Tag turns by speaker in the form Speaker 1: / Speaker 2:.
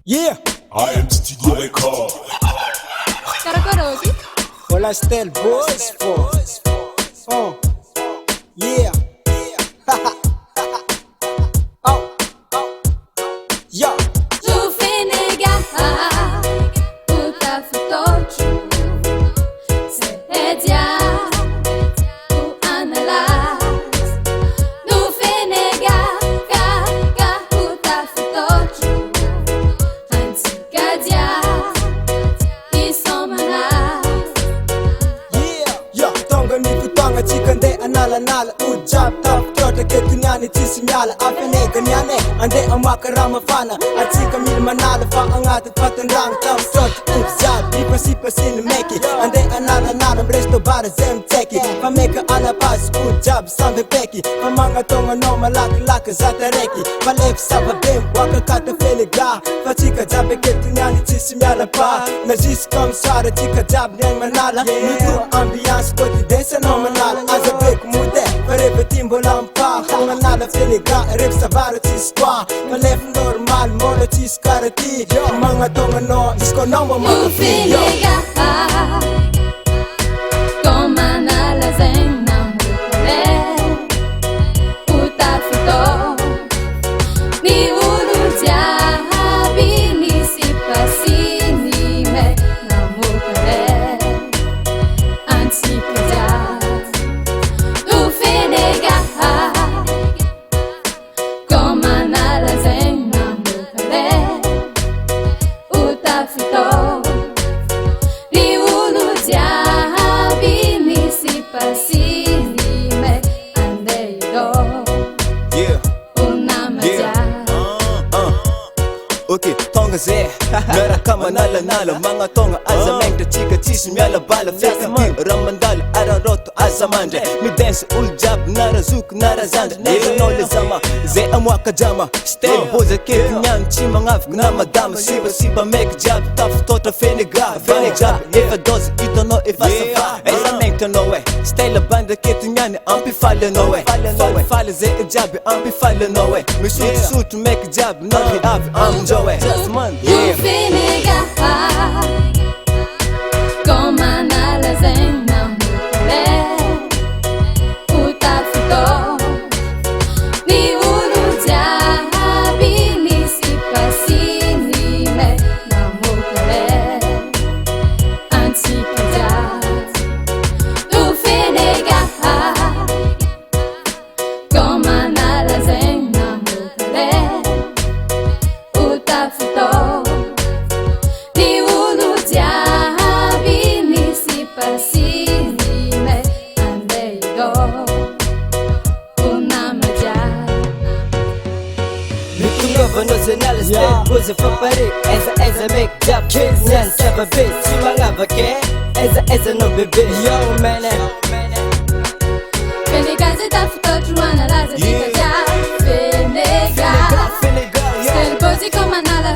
Speaker 1: Yeah,
Speaker 2: AM Studio Record.
Speaker 3: Karakoroki.
Speaker 1: wala Style Boys Force. Yeah. Oh. Yo.
Speaker 3: Jufenega, utafutochu. Sehedia, uanalyze. Jufenega, utafutochu. Antikadia, isomanize.
Speaker 1: Yeah, tonga ni kutanga chikande anala nala ujab tap tota ketunyani tisinyala afenega nyane ande amakarama fana atika mil manala fa angata patandang tap tota ujab ipa sipa sin meki ande anala nala resto bara zem teki fa meka ana pas ujab sambe peki fa manga tonga no malaka laka zatareki fa lep sava bem waka kata felega fa chika jabe ketunyani tisinyala pa na jis kam sara chika jab nyang manala nitu ambiance koti desa no manala azabek mude farebe timbo lampa manala felega rep savaro tisqua malef normal mono tiskarati manga tonga no disco number manga fio
Speaker 3: Jufenega, komana zen na mukule. Utafuto, ni urutia bini sipasini me na mukule. Antikadia, Jufenega, komana zen na mukule. Utafuto, ni urutia bini sipasini me andeido.
Speaker 4: Yeah,
Speaker 3: Unamaja.
Speaker 4: okay, tonga ze Mera kama nala nala Mga tonga azamenta chika tisi miala bala Feka ki ramandala araroto azamande Mi dance uljab nara zuk nara zanda Neza nole zama ze amwaka jama Stay boza keki nyam chima ngavik na madama Siba siba make jab taf tota fenega Fene jab if a does you don't know if I survive Azamenta no way Stay la banda keti nyane ampi fale no way Fale ze jab ampi fale no way Mi suit make jab no he have am joy Just man yeah
Speaker 3: Jufenega, komana zen na mukule. Utafuto, ni urutia bini sipasini me na mukule. Antikadia, Jufenega, komana zen na mukule. Utafuto, ni urutia bini sipasini me andeido. Unamaja.
Speaker 5: Mitungova no zenala step Boza for pare Eza make job kids Nyan sava bit Simangava ke Eza no bebe Yo man
Speaker 3: Fenega zitafuto tuana laza tikaja. Fenega,
Speaker 4: Fenega yeah
Speaker 3: Style Bozi komana la